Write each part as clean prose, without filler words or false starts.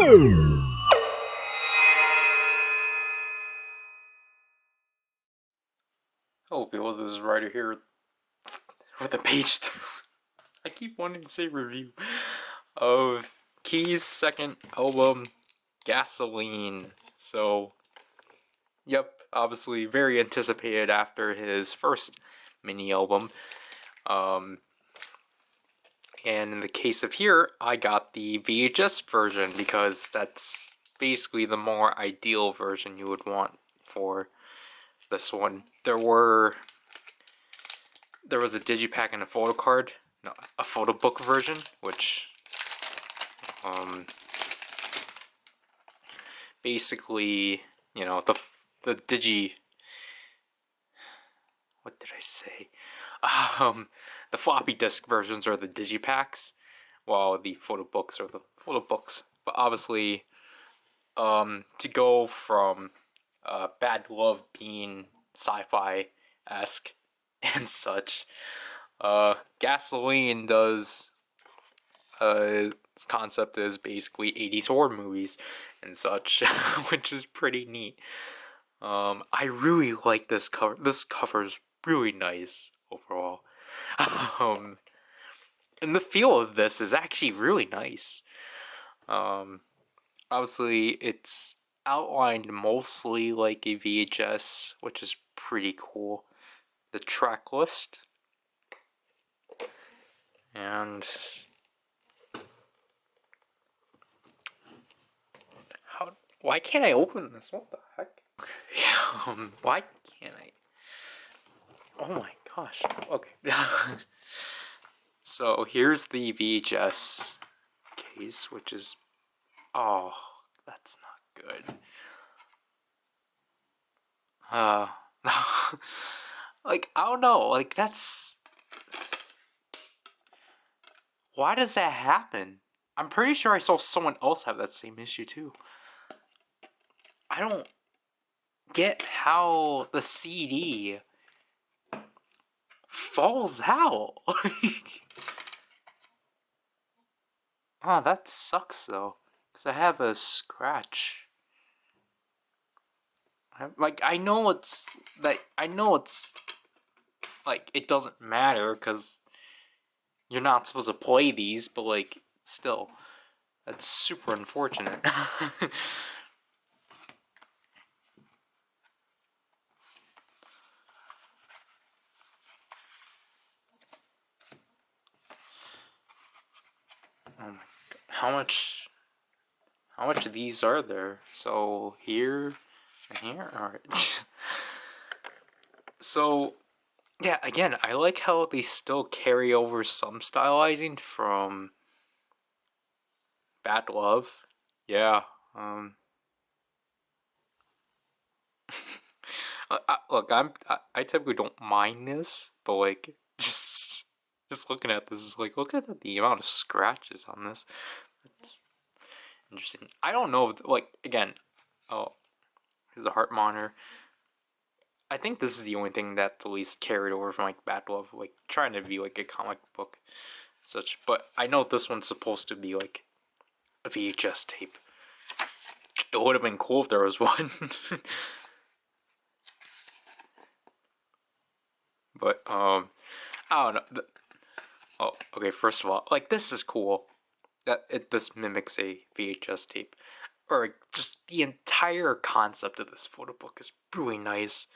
Hello people, this is Ryder here with a page I keep wanting to say review of Key's second album, Gasoline. So, yep, obviously very anticipated after his first mini album. And in the case of here, I got the VHS version because that's basically the more ideal version you would want for this one. There was a digipack and a photo card, no, a photo book version, which basically, you know, the what did I say? The floppy disk versions are the digipacks, while the photo books are the photo books. But obviously, to go from Bad Love being sci-fi-esque and such, Gasoline does its concept is basically 80s horror movies and such, which is pretty neat. I really like this cover. This cover is really nice overall. And the feel of this is actually really nice. Obviously, it's outlined mostly like a VHS, which is pretty cool. The track list. And why can't I open this? What the heck? Why can't I? Oh my gosh. Okay. So here's the VHS case, which is, oh, that's not good. Like, I don't know, like, that's, why does that happen? I'm pretty sure I saw someone else have that same issue too. I don't get how the CD falls out. Oh, that sucks though, because I have a scratch. I know it's like it doesn't matter because you're not supposed to play these, but like still, that's super unfortunate. Oh my god. How much of these are there? So here and here? Alright. So yeah, again, I like how they still carry over some stylizing from Bad Love. Yeah. Look, I typically don't mind this, but like just looking at this is like, look at the amount of scratches on this. It's interesting. I don't know, like, again, oh, here's a heart monitor. I think this is the only thing that's at least carried over from like Bad Love, like trying to be like a comic book and such. But I know this one's supposed to be like a VHS tape. It would have been cool if there was one. But I don't know. Oh, okay. First of all, like, this is cool. This mimics a VHS tape, or just the entire concept of this photo book is really nice.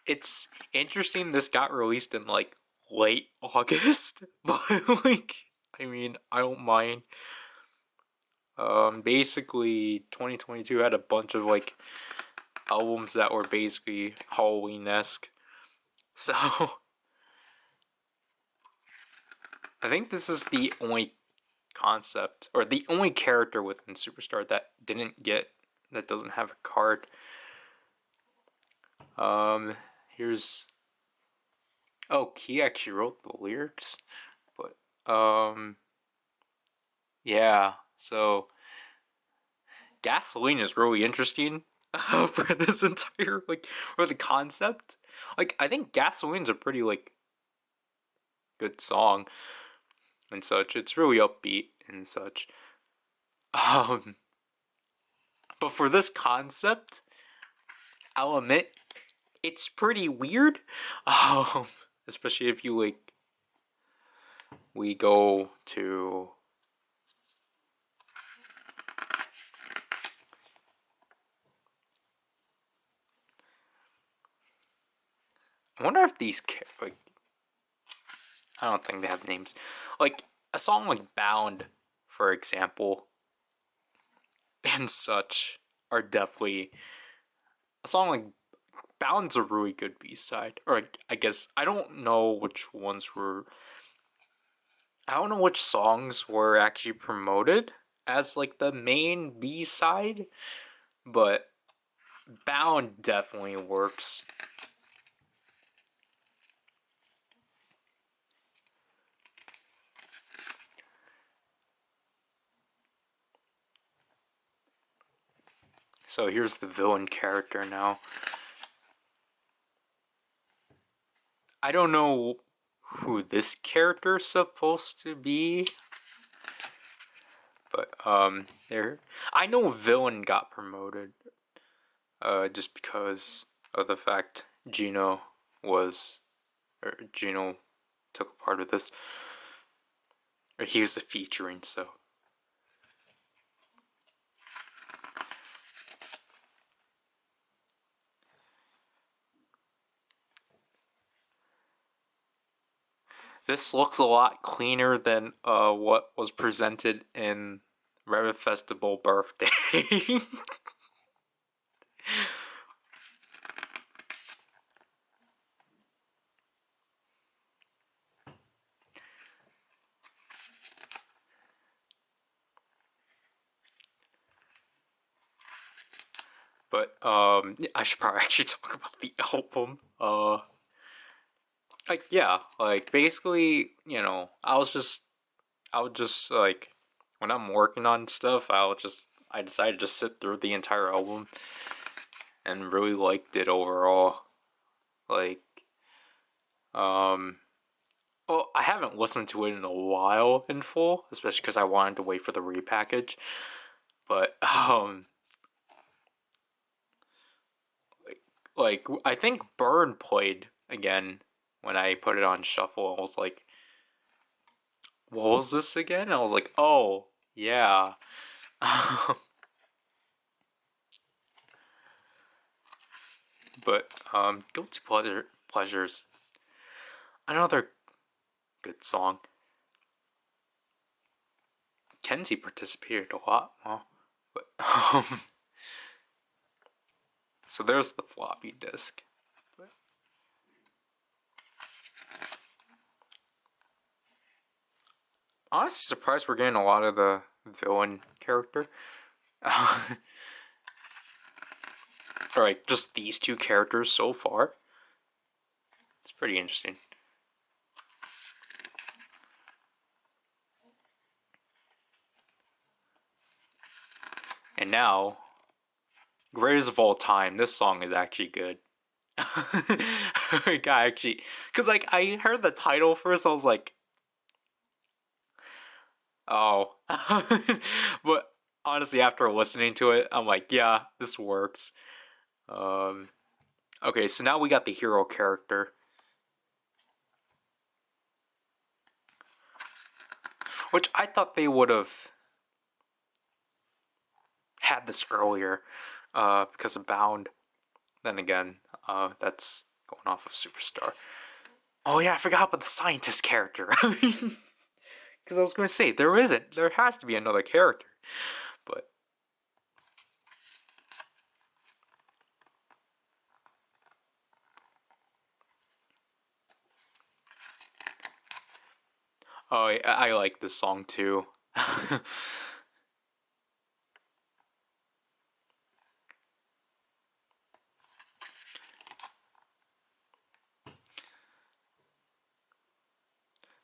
It's interesting. This got released in like late August, but like, I mean, I don't mind. Basically, 2022 had a bunch of like albums that were basically Halloween-esque. So I think this is the only concept, or the only character within Superstar that doesn't have a card. Here's, oh, he actually wrote the lyrics, but yeah, so Gasoline is really interesting for this entire, like, for the concept. Like, I think Gasoline's a pretty, like, good song and such. It's really upbeat and such. Um, but for this concept, I'll admit it's pretty weird. Um, especially if you like, we go to. I wonder if these like, I don't think they have names. Like a song like "Bound," for example, and such are definitely a song like "Bound's" a really good B-side. Or I guess I don't know which ones were. I don't know which songs were actually promoted as like the main B-side, but "Bound" definitely works. So here's the villain character now. I don't know who this character is supposed to be, but there. I know villain got promoted, just because of the fact Gino Gino took a part of this, or he was the featuring. So this looks a lot cleaner than what was presented in Rabbit Festival Birthday. But I should probably actually talk about the album. Like yeah, like basically, I would just like when I'm working on stuff, I decided to just sit through the entire album and really liked it overall. Like um well, I haven't listened to it in a while in full, especially because I wanted to wait for the repackage. But like I think Burn played again when I put it on shuffle. I was like, what was this again? I was like, oh yeah. But guilty pleasures. Another good song. Kenzie participated a lot. Well, but so there's the floppy disk. Honestly, surprised we're getting a lot of the villain character. Or like just these two characters so far. It's pretty interesting. And now, greatest of all time. This song is actually good. Like I actually, cause like I heard the title first, I was like, oh. But honestly, after listening to it, I'm like, yeah, this works. Um, okay, so now we got the hero character, which I thought they would have had this earlier, because of Bound. Then again, that's going off of Superstar. Oh yeah, I forgot about the scientist character. Because I was going to say there isn't. There has to be another character, but oh, I like this song too.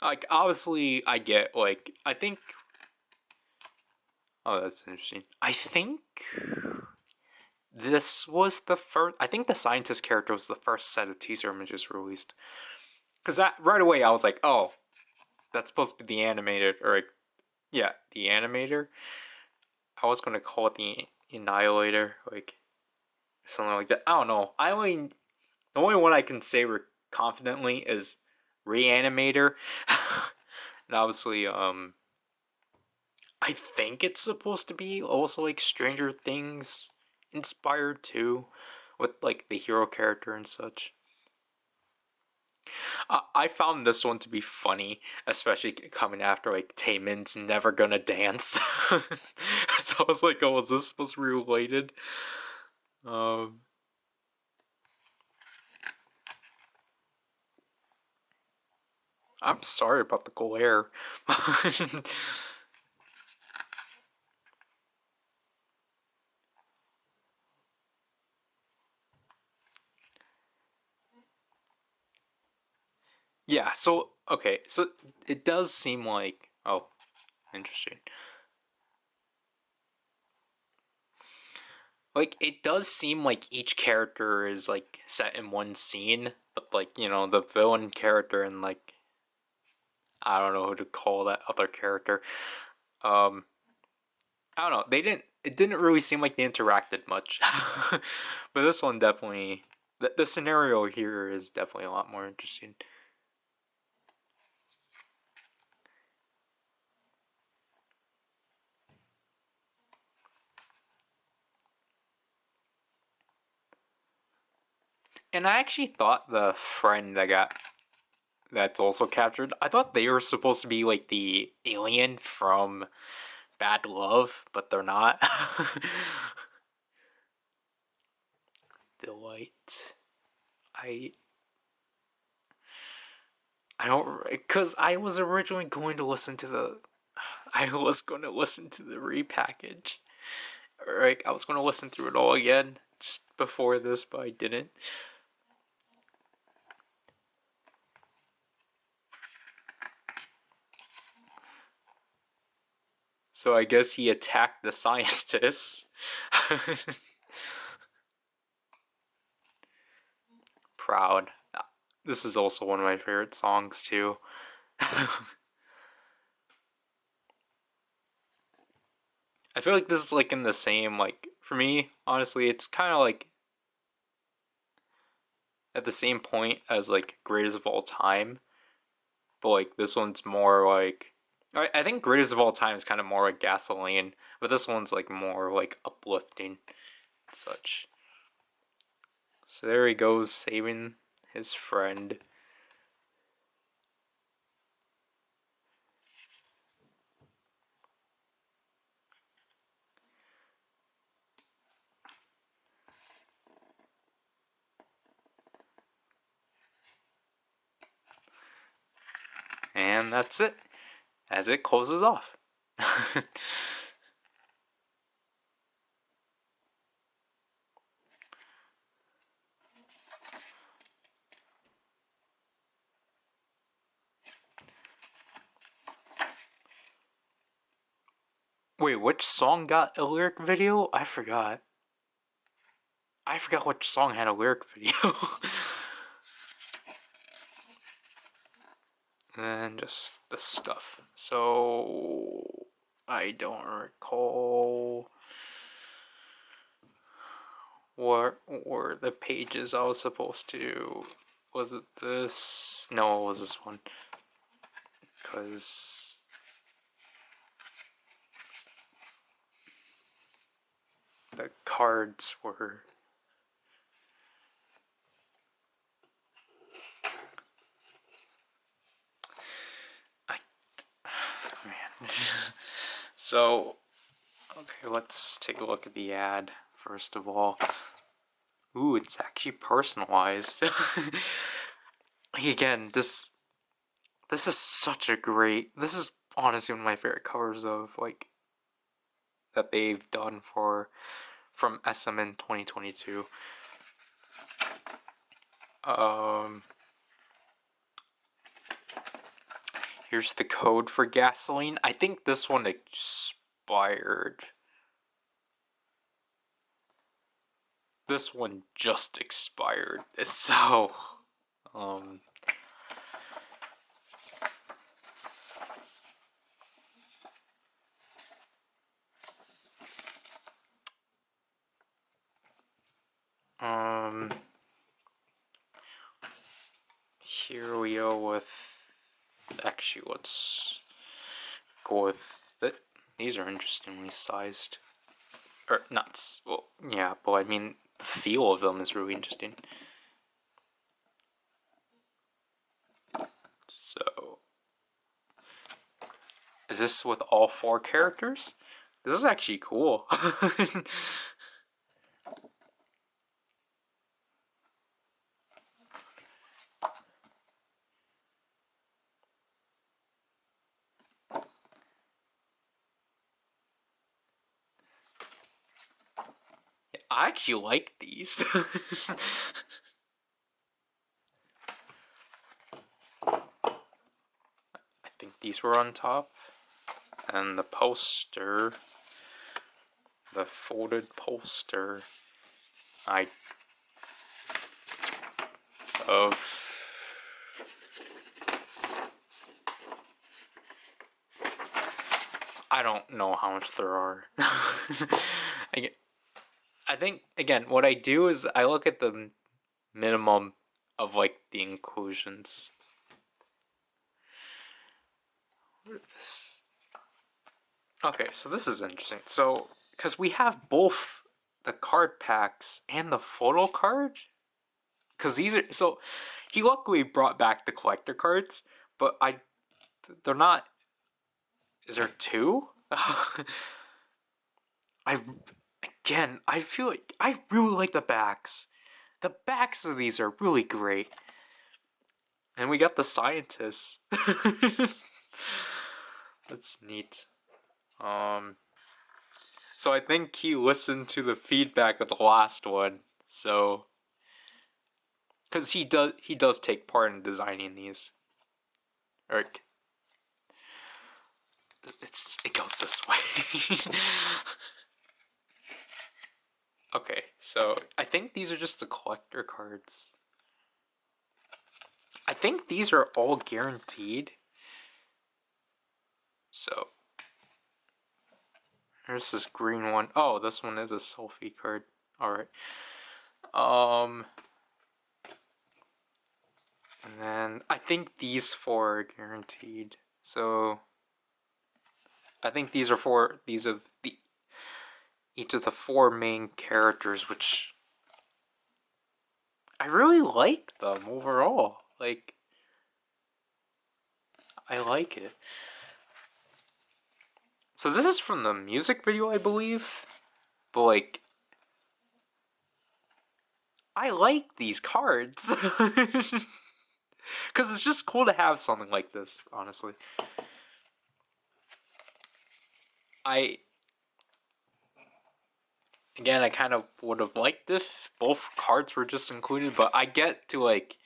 Like obviously, I get like I think. Oh, that's interesting. I think this was the first. I think the scientist character was the first set of teaser images released. Because that right away I was like, oh, that's supposed to be the animated or like, Yeah, the animator. I was gonna call it the Annihilator, like something like that. I don't know. The only one I can say confidently is Reanimator. And obviously, I think it's supposed to be also like Stranger Things inspired too, with like the hero character and such. I found this one to be funny, especially coming after like Taemin's Never Gonna Dance. So I was like, oh, is this supposed to be related? Um, I'm sorry about the glare. Yeah, so okay, so it does seem like, oh, interesting. Like it does seem like each character is like set in one scene, but like, the villain character and like I don't know who to call that other character. Um I don't know. It didn't really seem like they interacted much. But this one definitely the scenario here is definitely a lot more interesting. And I actually thought the friend that's also captured, I thought they were supposed to be like the alien from Bad Love, but they're not. Delight. I I don't, because I was originally going to listen to the I was going to listen to the repackage. Right, I was going to listen through it all again just before this, but I didn't. So I guess he attacked the scientists. Proud. This is also one of my favorite songs too. I feel like this is like in the same, like, for me, honestly, it's kind of like at the same point as like Greatest of All Time, but like this one's more like, I think Greatest of All Time is kind of more like gasoline, but this one's like more like uplifting and such. So there he goes, saving his friend. And that's it, as it closes off. Wait, which song got a lyric video? I forgot. I forgot which song had a lyric video. And just this stuff. So I don't recall what were the pages I was supposed to. Was it this? No, it was this one. Because the cards were. I. Man. So, okay, let's take a look at the ad first of all. Ooh, it's actually personalized. Again, this is such a great. This is honestly one of my favorite covers of like that they've done from SMN 2022. Um, here's the code for gasoline. I think this one expired. This one just expired. So, um, go with, actually, let's go with that. These are interestingly sized, or not, well, yeah, but I mean, the feel of them is really interesting. So, is this with all 4 characters? This is actually cool. I actually like these. I think these were on top. And the poster, the folded poster, of I don't know how much there are. I think, again, what I do is I look at the minimum of, like, the inclusions. What is this? Okay, so this is interesting. So, because we have both the card packs and the photo card. Because these are, so, he luckily brought back the collector cards, but they're not, is there 2? I feel like I really like the backs. The backs of these are really great. And we got the scientists. That's neat. So I think he listened to the feedback of the last one. So, because he does take part in designing these. Or it goes this way. Okay, so I think these are just the collector cards. I think these are all guaranteed. So, here's this green one. Oh, this one is a selfie card. Alright. And then I think these 4 are guaranteed. So, I think these are for each of the 4 main characters, which I really like them overall. Like, I like it. So this is from the music video, I believe. But, like, I like these cards. Because it's just cool to have something like this, honestly. Again, I kind of would have liked if both cards were just included, but I get to, like,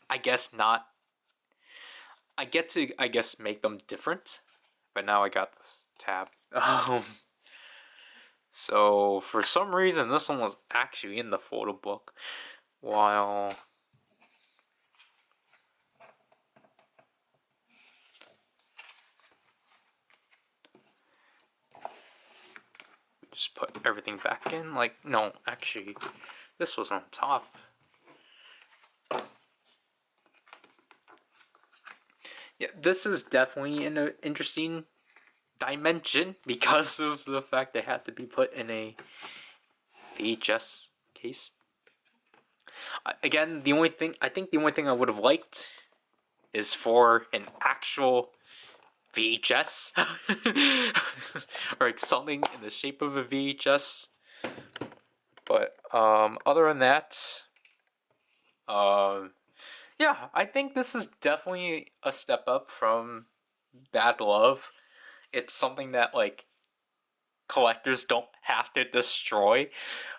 I guess make them different. But now I got this tab. So, for some reason, this one was actually in the photo book, while just put everything back in. Like, no, actually, this was on top. Yeah, this is definitely an interesting dimension because of the fact they had to be put in a VHS case. Again, the only thing I would have liked is for an actual VHS or like something in the shape of a VHS. But other than that, yeah, I think this is definitely a step up from Bad Love. It's something that, like, collectors don't have to destroy,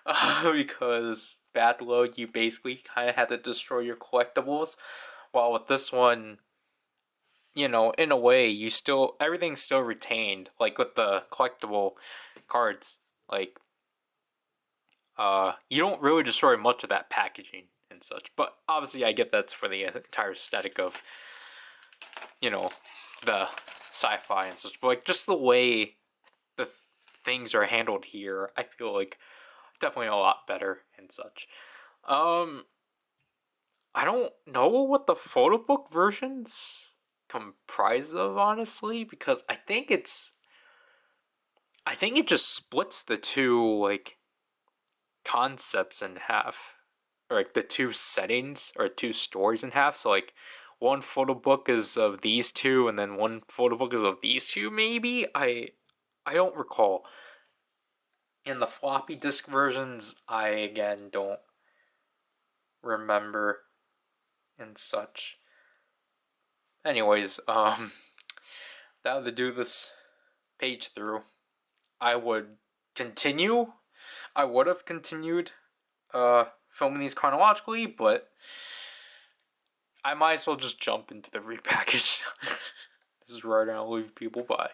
because Bad Love, you basically kind of had to destroy your collectibles, while with this one, you know, in a way, everything's still retained. Like with the collectible cards, like, you don't really destroy much of that packaging and such. But obviously, I get that's for the entire aesthetic of, you know, the sci-fi and such. But, like, just the way the things are handled here, I feel like definitely a lot better and such. I don't know what the photo book versions comprise of, honestly, because I think it just splits the two like concepts in half, or like the two settings or two stories in half. So like one photo book is of these two, and then one photo book is of these two. Maybe I don't recall. In the floppy disk versions, I again don't remember and such. Anyways, that would do this page through. I would continue. I would have continued filming these chronologically, but I might as well just jump into the repackage. This is Ryder, and I'll leave people. Bye.